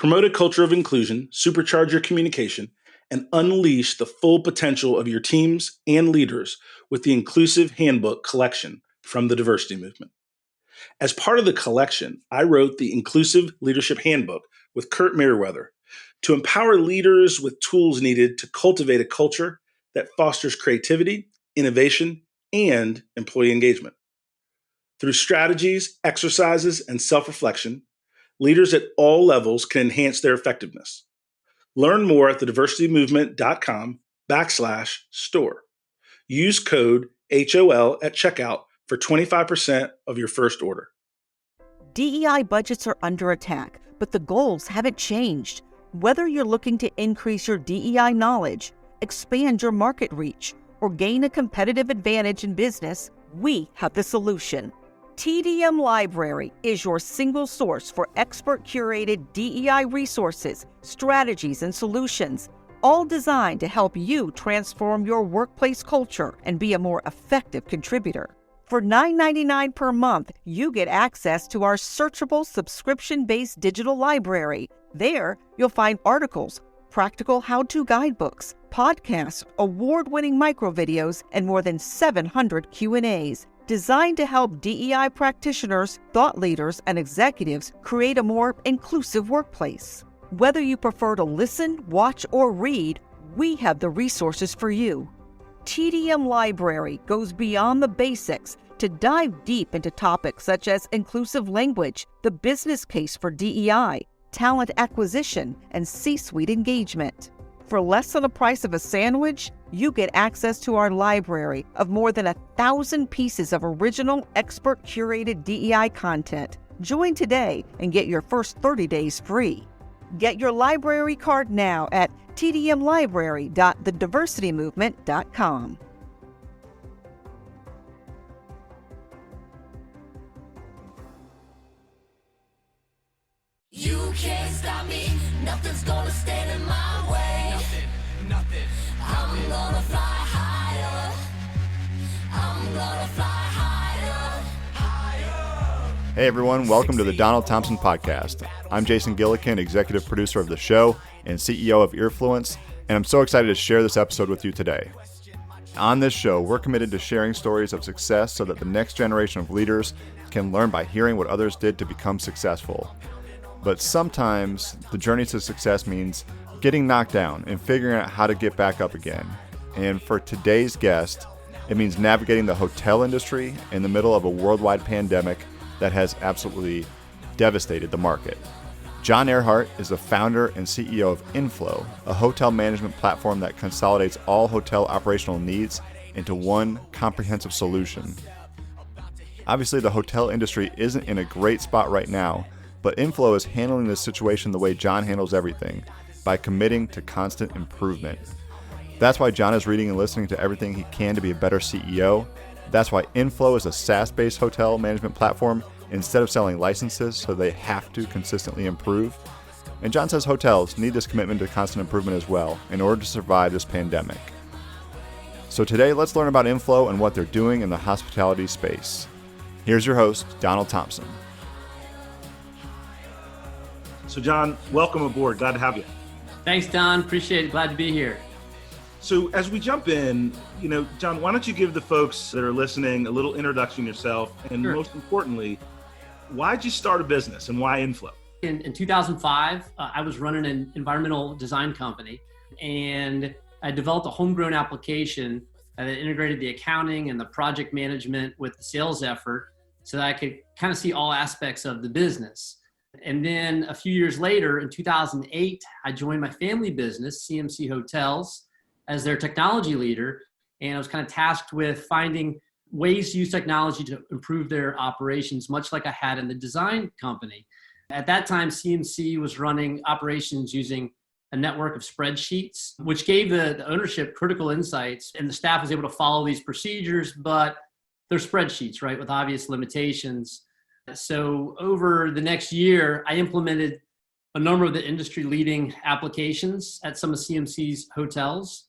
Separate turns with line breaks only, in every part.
Promote a culture of inclusion, supercharge your communication, and unleash the full potential of your teams and leaders with the Inclusive Handbook collection from the Diversity Movement. As part of the collection, I wrote the Inclusive Leadership Handbook with Kurt Merriweather to empower leaders with tools needed to cultivate a culture that fosters creativity, innovation, and employee engagement. Through strategies, exercises, and self-reflection, leaders at all levels can enhance their effectiveness. Learn more at thediversitymovement.com/store. Use code HOL at checkout for 25% of your first order.
DEI budgets are under attack, but the goals haven't changed. Whether you're looking to increase your DEI knowledge, expand your market reach, or gain a competitive advantage in business, we have the solution. TDM Library is your single source for expert-curated DEI resources, strategies, and solutions, all designed to help you transform your workplace culture and be a more effective contributor. For $9.99 per month, you get access to our searchable subscription-based digital library. There, you'll find articles, practical how-to guidebooks, podcasts, award-winning microvideos, and more than 700 Q&As, designed to help DEI practitioners, thought leaders, and executives create a more inclusive workplace. Whether you prefer to listen, watch, or read, we have the resources for you. TDM Library goes beyond the basics to dive deep into topics such as inclusive language, the business case for DEI, talent acquisition, and C-suite engagement. For less than the price of a sandwich, you get access to our library of more than 1,000 pieces of original, expert-curated DEI content. Join today and get your first 30 days free. Get your library card now at tdmlibrary.thediversitymovement.com.
You can't stop me, nothing's gonna stand in my way. Nothing. I'm gonna fly higher. I'm gonna fly higher.
Hey everyone, welcome to the Donald Thompson Podcast. I'm Jason Gillikin, executive producer of the show and CEO of Earfluence, and I'm so excited to share this episode with you today. On this show, we're committed to sharing stories of success so that the next generation of leaders can learn by hearing what others did to become successful. But sometimes the journey to success means getting knocked down and figuring out how to get back up again. And for today's guest, it means navigating the hotel industry in the middle of a worldwide pandemic that has absolutely devastated the market. John Erhart is the founder and CEO of Inflow, a hotel management platform that consolidates all hotel operational needs into one comprehensive solution. Obviously, the hotel industry isn't in a great spot right now, but Inflow is handling this situation the way John handles everything, by committing to constant improvement. That's why John is reading and listening to everything he can to be a better CEO. That's why Inflow is a SaaS-based hotel management platform instead of selling licenses, so they have to consistently improve. And John says hotels need this commitment to constant improvement as well in order to survive this pandemic. So today, let's learn about Inflow and what they're doing in the hospitality space. Here's your host, Donald Thompson.
So John, welcome aboard. Glad to have you.
Thanks, Don. Appreciate it. Glad to be here.
So as we jump in, John, why don't you give the folks that are listening a little introduction yourself, and
Sure.
Most importantly, why'd you start a business and why Inflow?
In 2005, I was running an environmental design company, and I developed a homegrown application that integrated the accounting and the project management with the sales effort so that I could kind of see all aspects of the business. And then a few years later, in 2008, I joined my family business, CMC Hotels, as their technology leader. And I was kind of tasked with finding ways to use technology to improve their operations, much like I had in the design company. At that time, CMC was running operations using a network of spreadsheets, which gave the ownership critical insights, and the staff was able to follow these procedures, but they're spreadsheets, right, with obvious limitations. So over the next year, I implemented a number of the industry-leading applications at some of CMC's hotels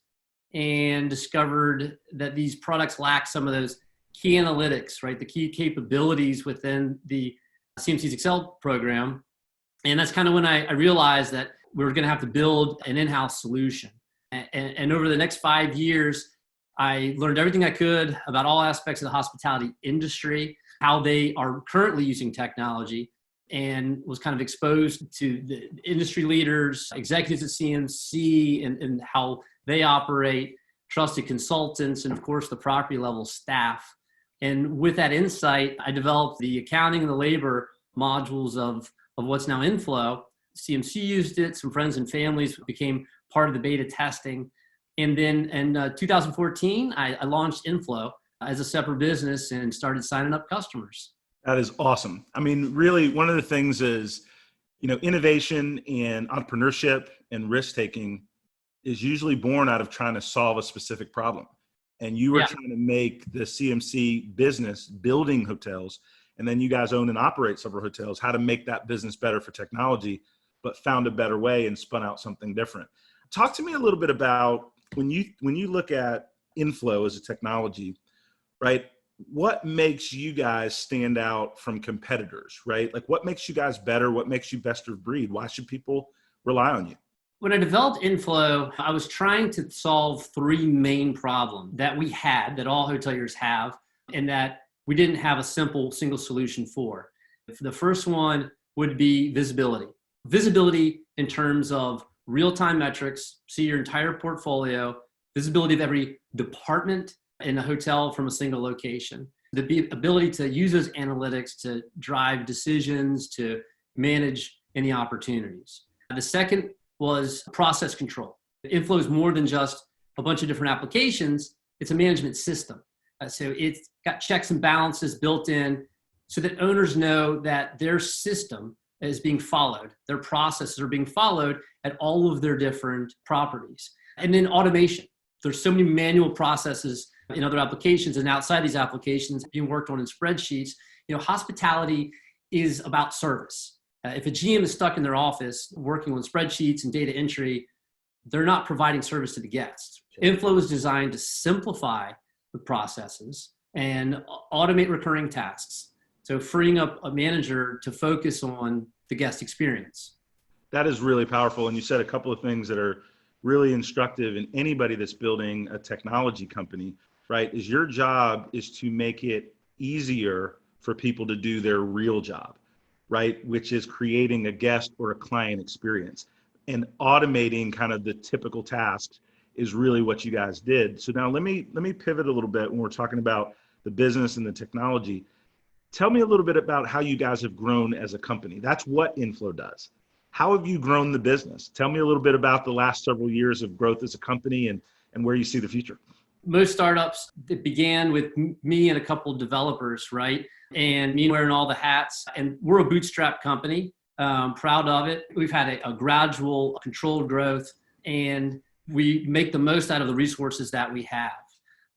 and discovered that these products lack some of those key analytics, right? The key capabilities within the CMC's Excel program. And that's kind of when I realized that we were going to have to build an in-house solution. And over the next 5 years, I learned everything I could about all aspects of the hospitality industry, how they are currently using technology, and was kind of exposed to the industry leaders, executives at CMC, and how they operate, trusted consultants, and of course the property level staff. And with that insight, I developed the accounting and the labor modules of what's now Inflow. CMC used it, some friends and families became part of the beta testing. And then in 2014, I launched Inflow as a separate business and started signing up customers.
That is awesome. I mean, really, one of the things is, innovation and entrepreneurship and risk taking is usually born out of trying to solve a specific problem. And you were trying to make the CMC business building hotels, and then you guys own and operate several hotels, how to make that business better for technology, but found a better way and spun out something different. Talk to me a little bit about when you look at Inflow as a technology, right? What makes you guys stand out from competitors, right? Like, what makes you guys better? What makes you best of breed? Why should people rely on you?
When I developed Inflow, I was trying to solve three main problems that we had, that all hoteliers have, and that we didn't have a simple single solution for. The first one would be visibility. Visibility in terms of real-time metrics, see your entire portfolio, visibility of every department in a hotel from a single location. The ability to use those analytics to drive decisions, to manage any opportunities. The second was process control. Inflow is more than just a bunch of different applications. It's a management system. So it's got checks and balances built in so that owners know that their system is being followed. Their processes are being followed at all of their different properties. And then automation. There's so many manual processes in other applications and outside these applications being worked on in spreadsheets. Hospitality is about service. If a GM is stuck in their office working on spreadsheets and data entry, they're not providing service to the guests. Inflow is designed to simplify the processes and automate recurring tasks. So freeing up a manager to focus on the guest experience.
That is really powerful. And you said a couple of things that are really instructive in anybody that's building a technology company, right? Is your job is to make it easier for people to do their real job, right? Which is creating a guest or a client experience, and automating kind of the typical tasks is really what you guys did. So now let me pivot a little bit when we're talking about the business and the technology. Tell me a little bit about how you guys have grown as a company. That's what Inflow does. How have you grown the business? Tell me a little bit about the last several years of growth as a company and where you see the future.
Most startups, it began with me and a couple of developers, right? And me wearing all the hats. And we're a bootstrap company, proud of it. We've had a gradual, controlled growth, and we make the most out of the resources that we have.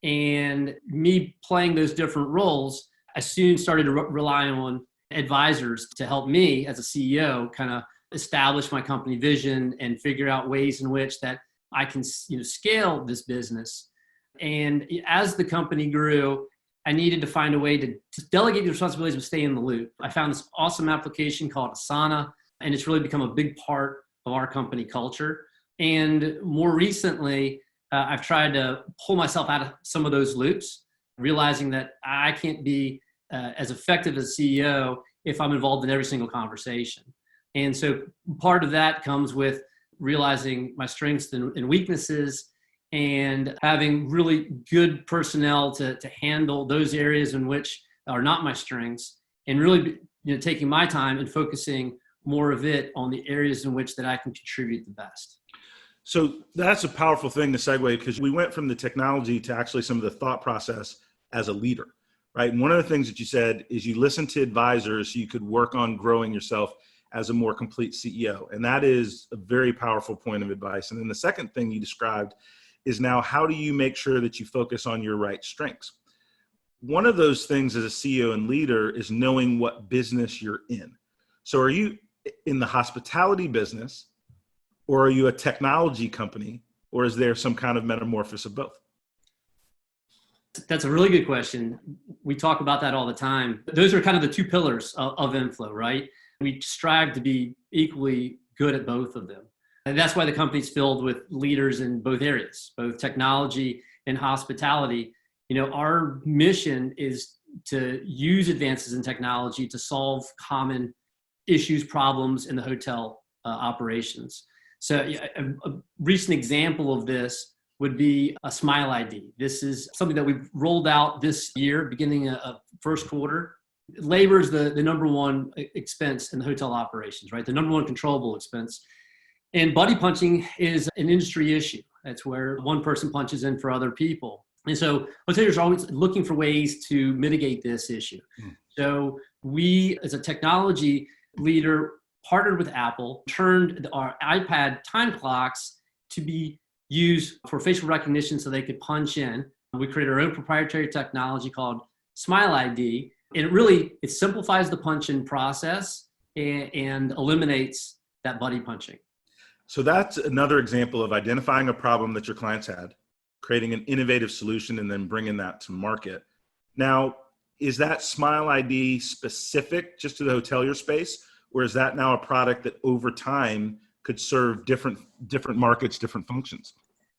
And me playing those different roles, I soon started to rely on advisors to help me as a CEO kind of establish my company vision and figure out ways in which that I can scale this business. And as the company grew, I needed to find a way to delegate the responsibilities but stay in the loop. I found this awesome application called Asana, and it's really become a big part of our company culture. And more recently, I've tried to pull myself out of some of those loops, realizing that I can't be as effective as CEO if I'm involved in every single conversation. And so part of that comes with realizing my strengths and weaknesses and having really good personnel to handle those areas in which are not my strengths, and really taking my time and focusing more of it on the areas in which that I can contribute the best.
So that's a powerful thing to segue, because we went from the technology to actually some of the thought process as a leader, right? And one of the things that you said is you listen to advisors so you could work on growing yourself as a more complete CEO. And that is a very powerful point of advice. And then the second thing you described is now, how do you make sure that you focus on your right strengths? One of those things as a CEO and leader is knowing what business you're in. So are you in the hospitality business, or are you a technology company, or is there some kind of metamorphosis of both?
That's a really good question. We talk about that all the time. Those are kind of the two pillars of Inflow, right? We strive to be equally good at both of them. And that's why the company's filled with leaders in both areas, both technology and hospitality. Our mission is to use advances in technology to solve common issues, problems in the hotel operations. So a recent example of this would be a Smile ID. This is something that we've rolled out this year, beginning of first quarter. Labor is the number one expense in the hotel operations, right? The number one controllable expense. And buddy punching is an industry issue. That's where one person punches in for other people. And so hoteliers are always looking for ways to mitigate this issue. So we, as a technology leader, partnered with Apple, turned our iPad time clocks to be used for facial recognition so they could punch in. We created our own proprietary technology called Smile ID. And it simplifies the punch-in process and eliminates that buddy punching.
So that's another example of identifying a problem that your clients had, creating an innovative solution, and then bringing that to market. Now, is that Smile ID specific just to the hotelier space, or is that now a product that over time could serve different markets, different functions?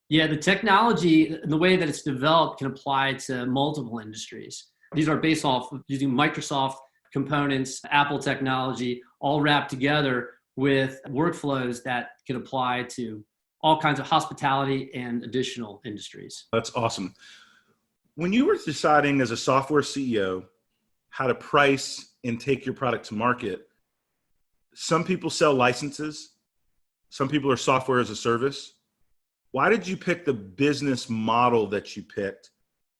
Yeah, the technology, the way that it's developed, can apply to multiple industries. These are based off of using Microsoft components, Apple technology, all wrapped together with workflows that can apply to all kinds of hospitality and additional industries.
That's awesome. When you were deciding as a software CEO how to price and take your product to market, some people sell licenses, some people are software as a service. Why did you pick the business model that you picked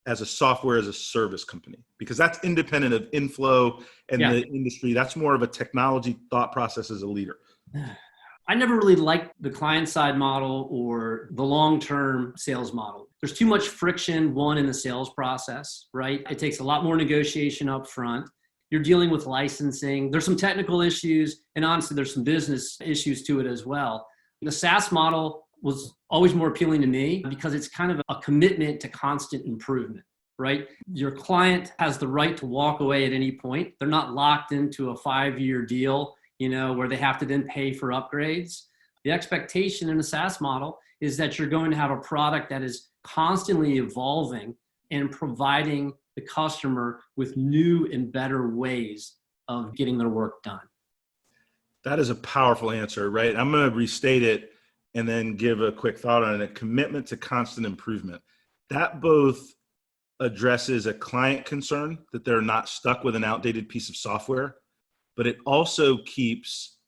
as a software as a service company? Because that's independent of inflow and the industry. That's more of a technology thought process as a leader.
I never really liked the client side model or the long-term sales model. There's too much friction, in the sales process, right? It takes a lot more negotiation up front. You're dealing with licensing. There's some technical issues, and honestly, there's some business issues to it as well. The SaaS model was always more appealing to me because it's kind of a commitment to constant improvement, right? Your client has the right to walk away at any point. They're not locked into a 5-year deal, where they have to then pay for upgrades. The expectation in a SaaS model is that you're going to have a product that is constantly evolving and providing the customer with new and better ways of getting their work done.
That is a powerful answer, right? I'm going to restate it and then give a quick thought on it. Commitment to constant improvement. That both addresses a client concern that they're not stuck with an outdated piece of software, but it also keeps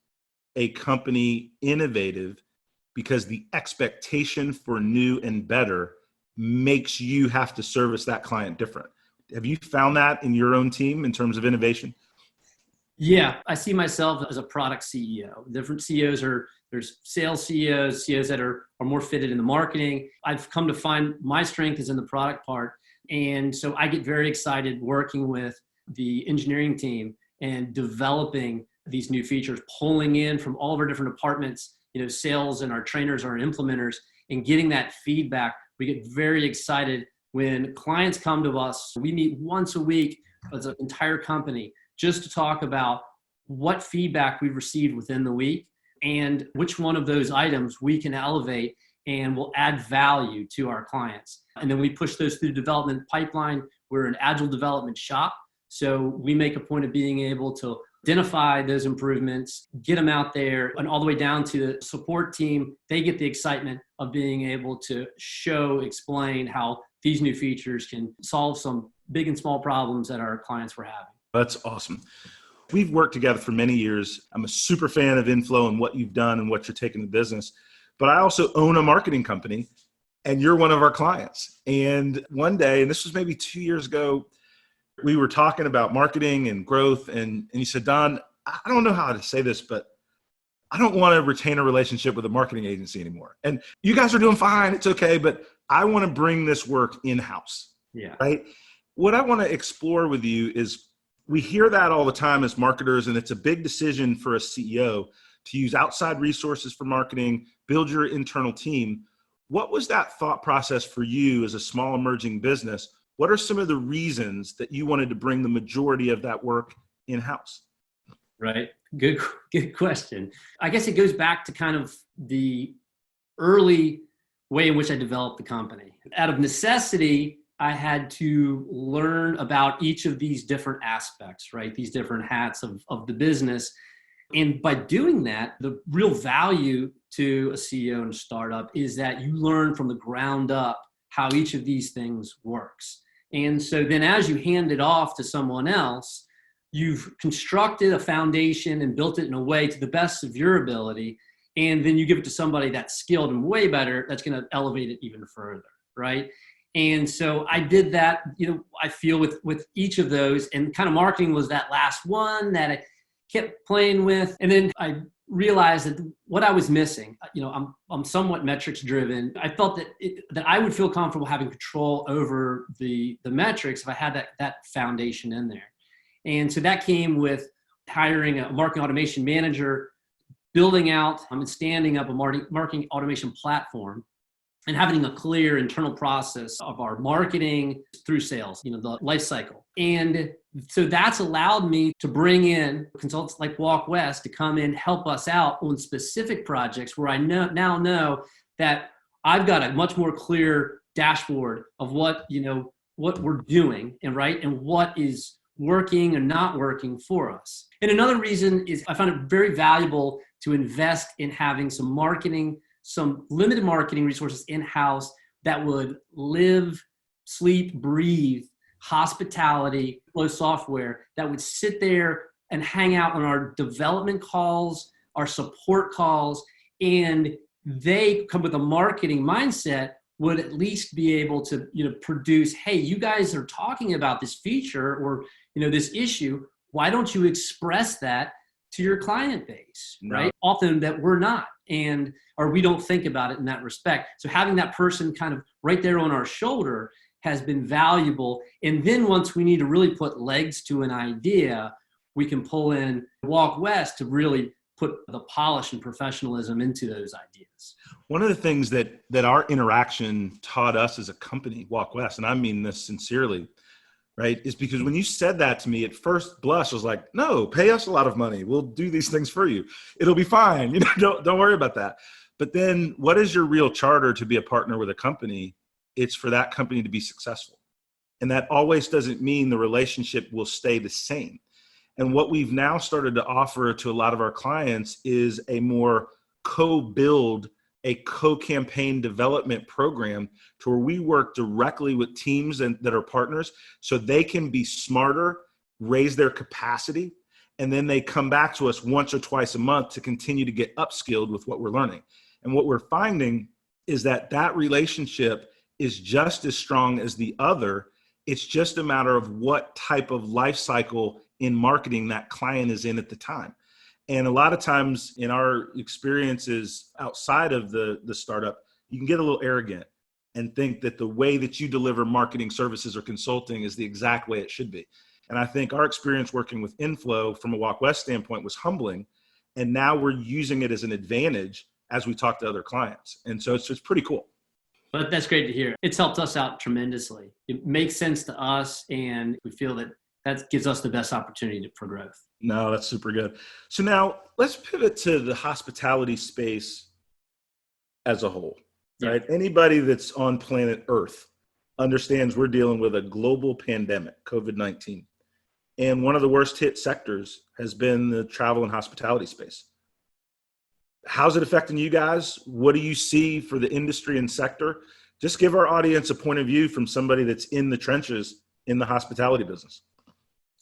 a company innovative because the expectation for new and better makes you have to service that client different. Have you found that in your own team in terms of innovation?
Yeah, I see myself as a product CEO. Different CEOs there's sales CEOs that are more fitted in the marketing. I've come to find my strength is in the product part. And so I get very excited working with the engineering team and developing these new features, pulling in from all of our different departments, sales and our trainers, our implementers, and getting that feedback. We get very excited when clients come to us. We meet once a week as an entire company just to talk about what feedback we've received within the week and which one of those items we can elevate and will add value to our clients. And then we push those through the development pipeline. We're an agile development shop. So we make a point of being able to identify those improvements, get them out there, and all the way down to the support team. They get the excitement of being able to explain how these new features can solve some big and small problems that our clients were having.
That's awesome. We've worked together for many years. I'm a super fan of Inflow and what you've done and what you're taking to business. But I also own a marketing company, and you're one of our clients. And one day, and this was maybe 2 years ago, we were talking about marketing and growth, and you said, Don, I don't know how to say this, but I don't want to retain a relationship with a marketing agency anymore. And you guys are doing fine. It's okay. But I want to bring this work in-house.
Yeah.
Right. What I want to explore with you is we hear that all the time as marketers, and it's a big decision for a CEO to use outside resources for marketing, build your internal team. What was that thought process for you as a small emerging business? What are some of the reasons that you wanted to bring the majority of that work in-house?
Right. Good question. I guess it goes back to kind of the early way in which I developed the company. Out of necessity, I had to learn about each of these different aspects, right? These different hats of the business. And by doing that, the real value to a CEO and startup is that you learn from the ground up how each of these things works. And so then as you hand it off to someone else, you've constructed a foundation and built it in a way to the best of your ability. And then you give it to somebody that's skilled and way better, that's going to elevate it even further, right? And so I did that, I feel with each of those, and kind of marketing was that last one that I kept playing with. And then I realized that what I was missing, I'm somewhat metrics driven. I felt that I would feel comfortable having control over the metrics if I had that foundation in there. And so that came with hiring a marketing automation manager, building out and standing up a marketing automation platform, and having a clear internal process of our marketing through sales, the life cycle. And so that's allowed me to bring in consultants like Walk West to come in, help us out on specific projects where I now know that I've got a much more clear dashboard of what we're doing and what is working and not working for us. And another reason is I found it very valuable to invest in having some limited marketing resources in-house that would live, sleep, breathe hospitality flow software, that would sit there and hang out on our development calls, our support calls, and they come with a marketing mindset, would at least be able to produce, hey, you guys are talking about this feature or this issue, why don't you express that to your client base, right? Often that we're not, or we don't think about it in that respect. So having that person kind of right there on our shoulder has been valuable. And then once we need to really put legs to an idea, we can pull in Walk West to really put the polish and professionalism into those ideas.
One of the things that our interaction taught us as a company, Walk West, and I mean this sincerely, right, is because when you said that to me at first blush, I was like, no, pay us a lot of money. We'll do these things for you. It'll be fine. Don't worry about that. But then what is your real charter to be a partner with a company? It's for that company to be successful. And that always doesn't mean the relationship will stay the same. And what we've now started to offer to a lot of our clients is a more co-build, a co-campaign development program to where we work directly with teams that are partners so they can be smarter, raise their capacity, and then they come back to us once or twice a month to continue to get upskilled with what we're learning. And what we're finding is that relationship is just as strong as the other. It's just a matter of what type of life cycle in marketing that client is in at the time. And a lot of times in our experiences outside of the startup, you can get a little arrogant and think that the way that you deliver marketing services or consulting is the exact way it should be. And I think our experience working with Inflow from a Walk West standpoint was humbling. And now we're using it as an advantage as we talk to other clients. And so it's just pretty cool.
But that's great to hear. It's helped us out tremendously. It makes sense to us, and we feel that gives us the best opportunity for growth.
No, that's super good. So now let's pivot to the hospitality space as a whole, right? Yeah. Anybody that's on planet Earth understands we're dealing with a global pandemic, COVID-19. And one of the worst hit sectors has been the travel and hospitality space. How's it affecting you guys? What do you see for the industry and sector? Just give our audience a point of view from somebody that's in the trenches in the hospitality business.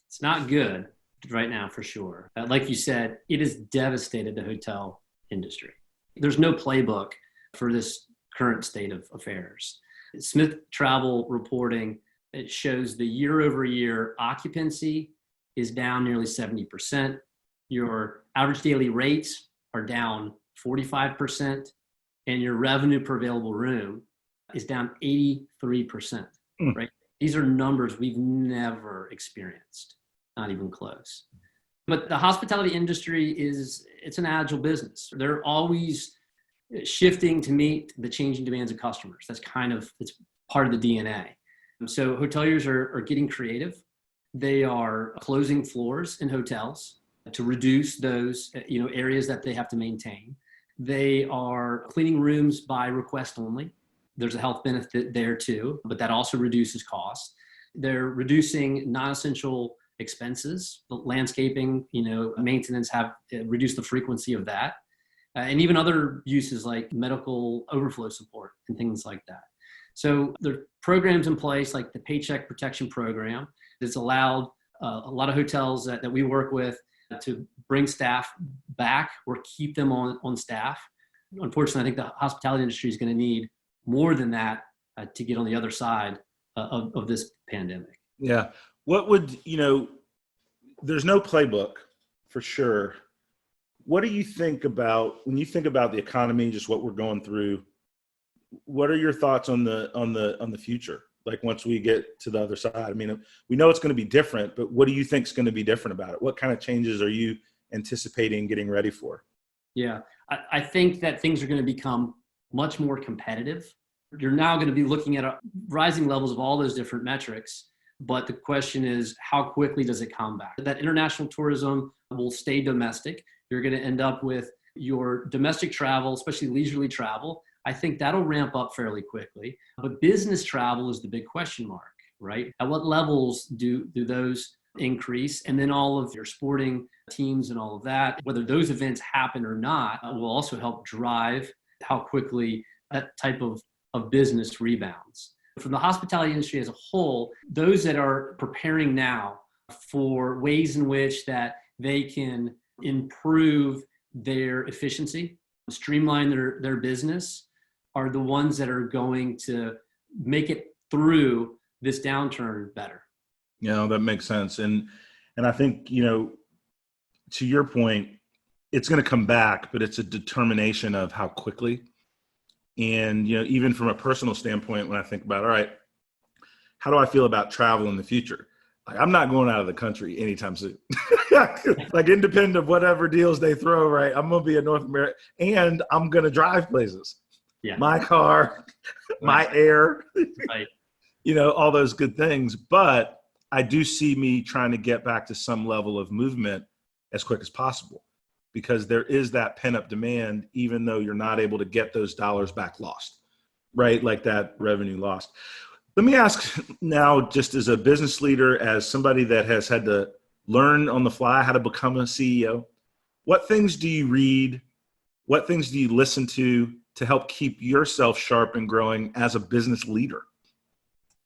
It's not good right now, for sure. Like you said, it has devastated the hotel industry. There's no playbook for this current state of affairs. Smith Travel reporting, it shows the year-over-year occupancy is down nearly 70%. Your average daily rates are down 45%, and your revenue per available room is down 83%, right? These are numbers we've never experienced, not even close. But the hospitality industry it's an agile business. They're always shifting to meet the changing demands of customers. It's part of the DNA. So hoteliers are getting creative. They are closing floors in hotels. to reduce those, areas that they have to maintain. They are cleaning rooms by request only. There's a health benefit there too, but that also reduces costs. They're reducing non-essential expenses, landscaping, maintenance have reduced the frequency of that. And even other uses like medical overflow support and things like that. So there are programs in place like the Paycheck Protection Program that's allowed a lot of hotels that we work with to bring staff back or keep them on staff. Unfortunately, I think the hospitality industry is going to need more than that to get on the other side of this pandemic.
Yeah. What would, there's no playbook for sure. What do you think about when you think about the economy, just what we're going through? What are your thoughts on the future? Like once we get to the other side, I mean, we know it's going to be different, but what do you think is going to be different about it? What kind of changes are you anticipating getting ready for?
Yeah, I think that things are going to become much more competitive. You're now going to be looking at rising levels of all those different metrics. But the question is, how quickly does it come back? That international tourism will stay domestic. You're going to end up with your domestic travel, especially leisurely travel. I think that'll ramp up fairly quickly. But business travel is the big question mark, right? At what levels do those increase? And then all of your sporting teams and all of that, whether those events happen or not, will also help drive how quickly that type of business rebounds. From the hospitality industry as a whole, those that are preparing now for ways in which that they can improve their efficiency, streamline their business, are the ones that are going to make it through this downturn better.
Yeah, that makes sense. And I think, to your point, it's going to come back, but it's a determination of how quickly. And, even from a personal standpoint, when I think about, all right, how do I feel about travel in the future? Like, I'm not going out of the country anytime soon. Like, independent of whatever deals they throw, right? I'm going to be in North America and I'm going to drive places.
Yeah.
My car, my air,
Right.
All those good things. But I do see me trying to get back to some level of movement as quick as possible, because there is that pent-up demand, even though you're not able to get those dollars back lost, right? Like that revenue lost. Let me ask now, just as a business leader, as somebody that has had to learn on the fly how to become a CEO, what things do you read? What things do you listen to help keep yourself sharp and growing as a business leader?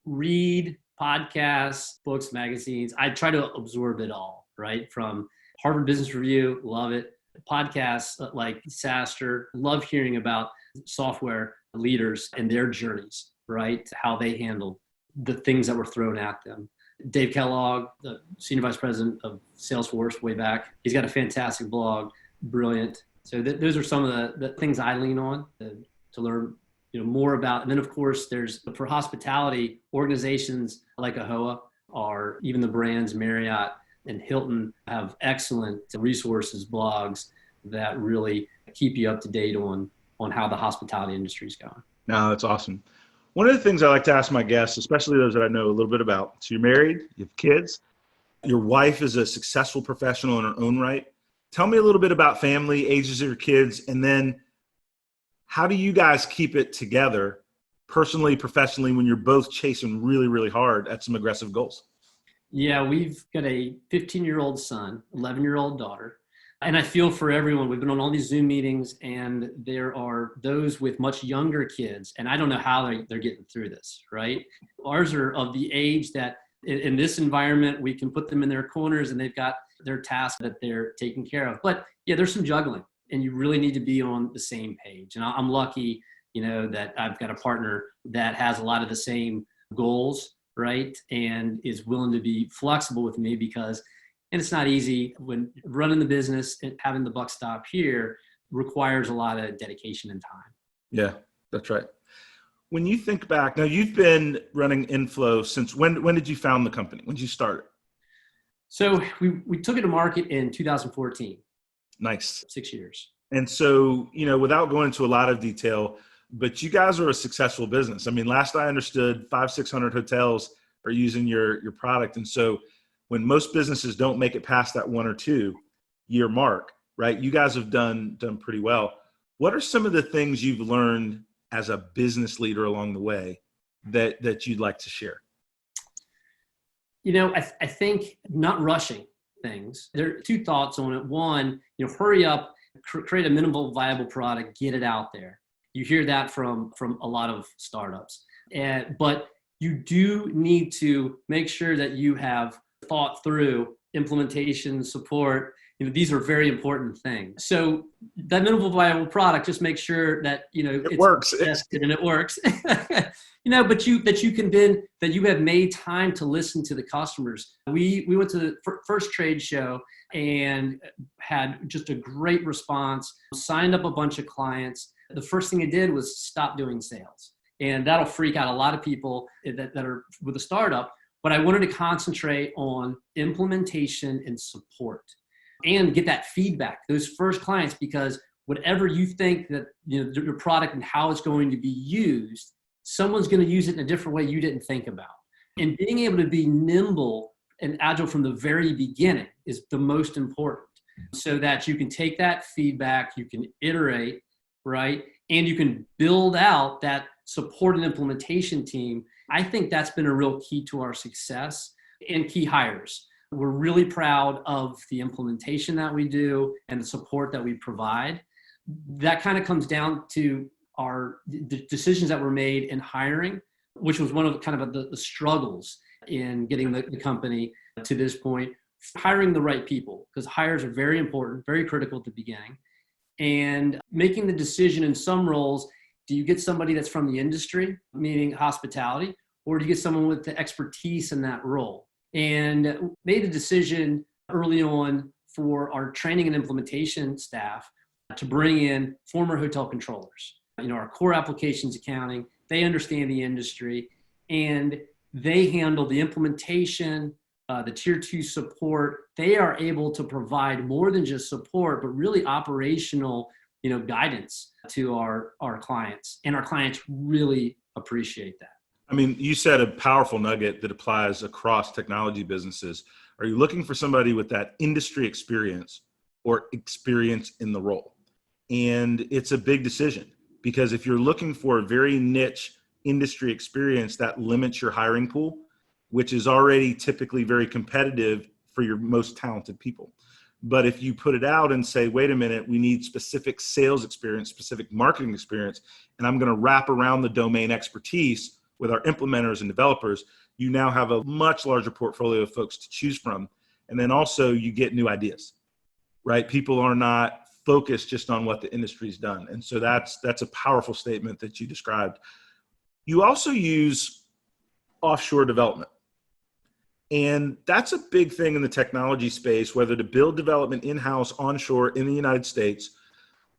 Read podcasts, books, magazines. I try to absorb it all, right? From Harvard Business Review, love it. Podcasts like SaaStr, love hearing about software leaders and their journeys, right? How they handled the things that were thrown at them. Dave Kellogg, the Senior Vice President of Salesforce way back, he's got a fantastic blog, brilliant. So those are some of the things I lean on to learn more about. And then, of course, for hospitality, organizations like AHOA, or even the brands Marriott and Hilton have excellent resources, blogs that really keep you up to date on how the hospitality industry is going.
No, that's awesome. One of the things I like to ask my guests, especially those that I know a little bit about, so you're married, you have kids, your wife is a successful professional in her own right. Tell me a little bit about family, ages of your kids, and then how do you guys keep it together personally, professionally, when you're both chasing really, really hard at some aggressive goals?
Yeah, we've got a 15-year-old son, 11-year-old daughter. And I feel for everyone. We've been on all these Zoom meetings, and there are those with much younger kids, and I don't know how they're getting through this, right? Ours are of the age that in this environment, we can put them in their corners and they've got their tasks that they're taking care of. But yeah, there's some juggling, and you really need to be on the same page. And I'm lucky, that I've got a partner that has a lot of the same goals, right? And is willing to be flexible with me and it's not easy when running the business and having the buck stop here requires a lot of dedication and time.
Yeah, that's right. When you think back, now you've been running Inflow since when did you found the company? When did you start it?
So we took it to market in 2014.
Nice.
6 years.
And so, without going into a lot of detail, but you guys are a successful business. I mean, last I understood, 500-600 hotels are using your product. And so when most businesses don't make it past that one or two, year mark, right? You guys have done pretty well. What are some of the things you've learned as a business leader along the way that you'd like to share?
I think not rushing things. There are two thoughts on it. One, hurry up, create a minimal viable product, get it out there. You hear that from a lot of startups. But you do need to make sure that you have thought through implementation, support. These are very important things. So that minimal viable product, just make sure that
it works,
tested and it works. But you have made time to listen to the customers. We went to the first trade show and had just a great response. Signed up a bunch of clients. The first thing it did was stop doing sales, and that'll freak out a lot of people that are with a startup. But I wanted to concentrate on implementation and support, and get that feedback, those first clients, because whatever you think that your product and how it's going to be used, someone's going to use it in a different way you didn't think about. And being able to be nimble and agile from the very beginning is the most important, so that you can take that feedback, you can iterate, right? And you can build out that support and implementation team. I think that's been a real key to our success and key hires. We're really proud of the implementation that we do and the support that we provide. That kind of comes down to the decisions that were made in hiring, which was one of the struggles in getting the company to this point. Hiring the right people, because hires are very important, very critical at the beginning. And making the decision in some roles, do you get somebody that's from the industry, meaning hospitality, or do you get someone with the expertise in that role? And made a decision early on for our training and implementation staff to bring in former hotel controllers. Our core applications accounting, they understand the industry, and they handle the implementation, the tier 2 support. They are able to provide more than just support, but really operational, guidance to our clients, and our clients really appreciate that.
I mean, you said a powerful nugget that applies across technology businesses. Are you looking for somebody with that industry experience or experience in the role? And it's a big decision, because if you're looking for a very niche industry experience, that limits your hiring pool, which is already typically very competitive for your most talented people. But if you put it out and say, wait a minute, we need specific sales experience, specific marketing experience, and I'm going to wrap around the domain expertise with our implementers and developers, you now have a much larger portfolio of folks to choose from. And then also you get new ideas, right? People are not focused just on what the industry's done. And so that's a powerful statement that you described. You also use offshore development. And that's a big thing in the technology space, whether to build development in-house, onshore in the United States,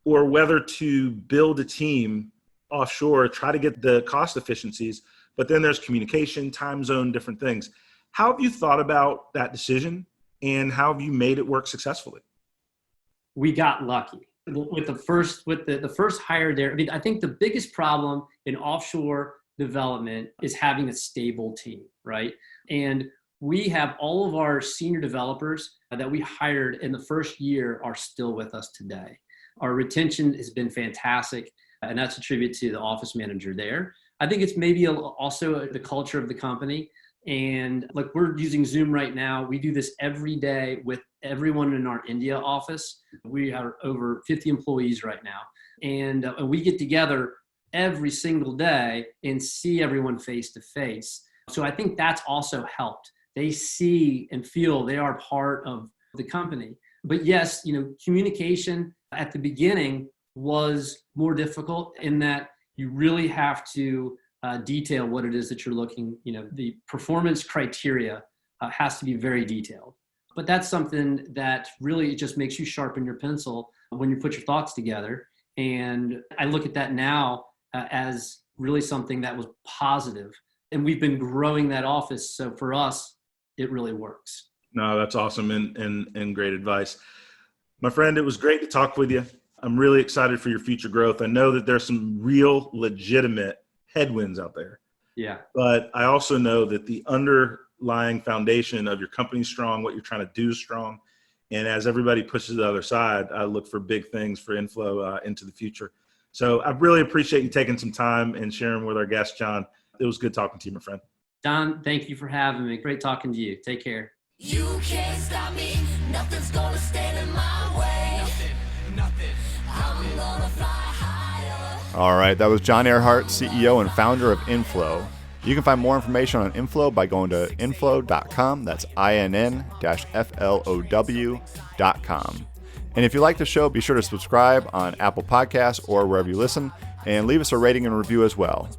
or whether to build a team offshore, try to get the cost efficiencies, but then there's communication, time zone, different things. How have you thought about that decision, and how have you made it work successfully?
We got lucky with the first hire there. I mean, I think the biggest problem in offshore development is having a stable team, right? And we have all of our senior developers that we hired in the first year are still with us today. Our retention has been fantastic, and that's a tribute to the office manager there. I think it's maybe also the culture of the company. And like, we're using Zoom right now. We do this every day with everyone in our India office. We are over 50 employees right now. And we get together every single day and see everyone face to face. So I think that's also helped. They see and feel they are part of the company. But yes, communication at the beginning was more difficult in that you really have to detail what it is that you're looking, the performance criteria has to be very detailed. But that's something that really just makes you sharpen your pencil when you put your thoughts together. And I look at that now as really something that was positive. And we've been growing that office. So for us, it really works.
No, that's awesome and great advice. My friend, it was great to talk with you. I'm really excited for your future growth. I know that there's some real legitimate headwinds out there.
Yeah.
But I also know that the underlying foundation of your company is strong, what you're trying to do is strong. And as everybody pushes the other side, I look for big things for Inflow into the future. So I really appreciate you taking some time and sharing with our guest, John. It was good talking to you, my friend.
Don, thank you for having me. Great talking to you. Take care.
You can't stop me, nothing's gonna stand in my way. Nothing. I'm gonna fly higher.
All right, that was John Erhart, CEO and founder of Inflow. You can find more information on Inflow by going to inflow.com. That's INN-FLOW.com. And if you like the show, be sure to subscribe on Apple Podcasts or wherever you listen, and leave us a rating and review as well.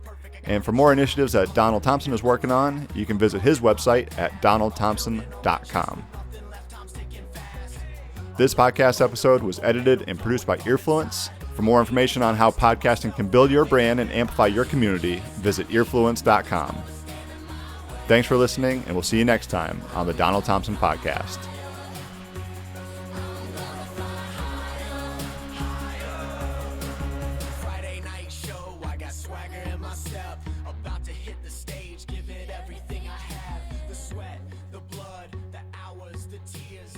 And for more initiatives that Donald Thompson is working on, you can visit his website at donaldthompson.com. This podcast episode was edited and produced by Earfluence. For more information on how podcasting can build your brand and amplify your community, visit earfluence.com. Thanks for listening, and we'll see you next time on the Donald Thompson Podcast.
Friday night show, I got swagger in my step. About to hit the stage, give it everything I have. The sweat, the blood, the hours, the tears.